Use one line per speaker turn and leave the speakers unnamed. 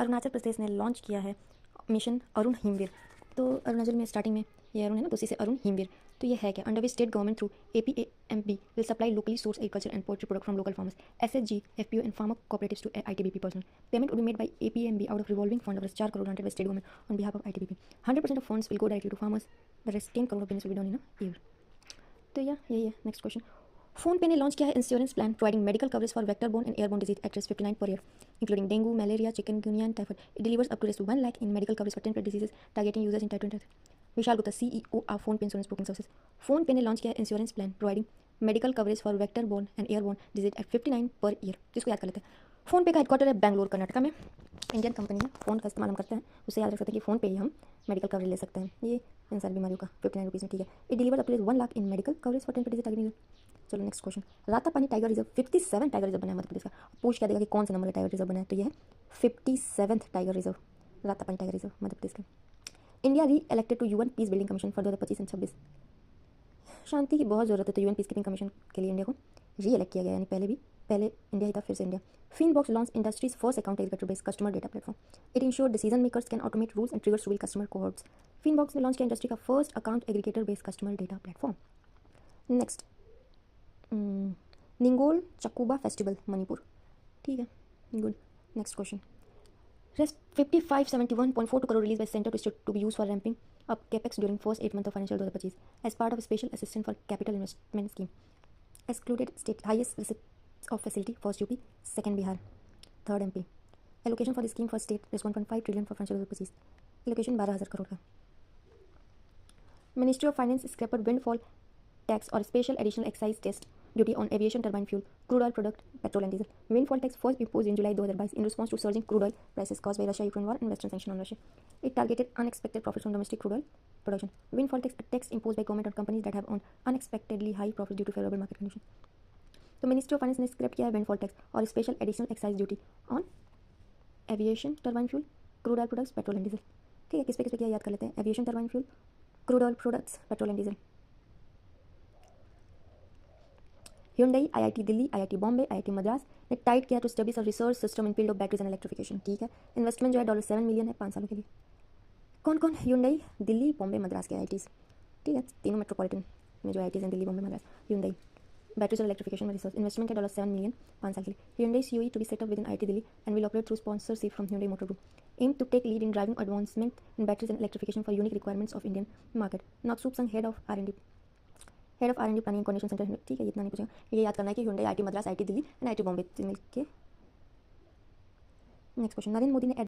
अरुणाचल प्रदेश ने लॉन्च किया है मिशन अरुण हिमवीर। तो अरुणाचल में स्टार्टिंग में ये अरुण है ना, तो उसी से अरुण हिमवीर। तो ये है क्या? Under which state government through APAMB will supply locally source agriculture and poultry product from local farmers, SHG, FPO and farmer cooperatives to ITBP personnel. Payment would be made by APAMB out of revolving fund of 4 crore granted by state government on behalf of ITBP. 100% of funds will go directly to farmers. The rest 10 crore of business will be done in a year. तो यही है। Next question, phone पे ने launch किया है insurance plan providing medical coverage for vector borne and airborne disease at risk 59 per year including dengue, malaria, chikungunya and typhoid. It delivers up to rest 1 lakh in medical coverage for 10 diseases targeting users in type 20। Vishal Gupta, CEO of PhonePe insurance broking services. PhonePe ने launch किया है insurance plan providing medical coverage for vector borne and airborne disease eight 59 per year. जिसको याद कर लेते हैं। Phone पे का हेडक्वार्टर है बैंगलोर कर्नाटका में। इंडियन कंपनी है, फ़ोन का इस्तेमाल हम करते हैं, उससे याद रख सकते हैं कि फ़ोन पे ही हम मेडिकल कवरेज ले सकते हैं। ये इन सारी बीमारियों का 59 रुपीज़ में, ठीक है। It deliver up to 1 lakh in medical coverage for 10 disease targeting. चलो next question, Ratapani tiger reserve 57 tiger reserve बना है मध्य प्रदेश का। पूछ क्या देगा कि कौन से नंबर का टाइगर रिजर्व बना है, तो ये है 57th tiger reserve, Ratapani tiger reserve Madhya Pradesh का। India reelected to UN peace building commission for 2025 and 26। शांति की बहुत ज़रूरत है, तो UN पीस कीपिंग कमीशन के लिए इंडिया को री इलेक्ट किया गया, यानी पहले इंडिया ही था, फिर से India. Finbox launched industry's first account aggregator-based customer data platform. It ensured decision makers can automate rules and triggers to build customer cohorts. Finbox ने लॉन्च किया इंडस्ट्री का first account aggregator based customer data platform. Next, Ningol Chakouba festival Manipur, ठीक है, good. Next question, rest 5571.42 crore released by center to be used for ramping up capex during first 8 months of financial 2025 as part of a special assistance for capital investment scheme. Excluded state highest receipts of facility, first UP, second Bihar, third MP. Allocation for the scheme for state is 1.5 trillion for financial 2025. Allocation 12,000 crore का। Ministry of Finance scrapped windfall tax or special additional excise test duty on aviation turbine fuel, crude oil product, petrol and diesel. Windfall tax first imposed in July 2022 in response to surging crude oil prices caused by Russia-Ukraine war and Western sanctions on Russia. It targeted unexpected profits from domestic crude oil production. Windfall tax, a tax imposed by government on companies that have earned unexpectedly high profit due to favorable market conditions. तो ministry of finance ने scrap किया है windfall tax और special additional excise duty on aviation turbine fuel, crude oil products, petrol and diesel, ठीक है। किस पे किया याद कर लेते हैं, aviation turbine fuel, crude oil products, petrol and diesel. Hyundai, IIT Delhi, IIT Bombay, IIT Madras ने टाइट किया to establish a research system in field of batteries and electrification, ठीक है। इन्वेस्टमेंट जो है $7 मिलियन है 5 सालों के लिए। कौन कौन? Hyundai, दिल्ली, बॉम्बे, मद्रास के IITs, ठीक है, तीनों मेट्रोपॉलिटन में जो IITs हैं, दिल्ली, बॉम्बे, मद्रास। Hyundai बैटरीज और इलेक्ट्रिफिकेशन में रिसर्च, इन्वेस्टमेंट है $7 मिलियन 5 साल के लिए। Hyundai COE to be set up within IIT Delhi and will operate through sponsorship from Hyundai Motor Group. Aim to take lead in driving advancement in batteries and electrification for unique requirements of Indian market. Naksup Singh, head of R&D planning coordination centre, ठीक है, इतना नहीं पूछेगा। ये याद करना है कि Hyundai, IIT मद्रास, IIT Delhi and IIT Bombay मिलके। नेक्स्ट क्वेश्चन, नरेंद्र मोदी ने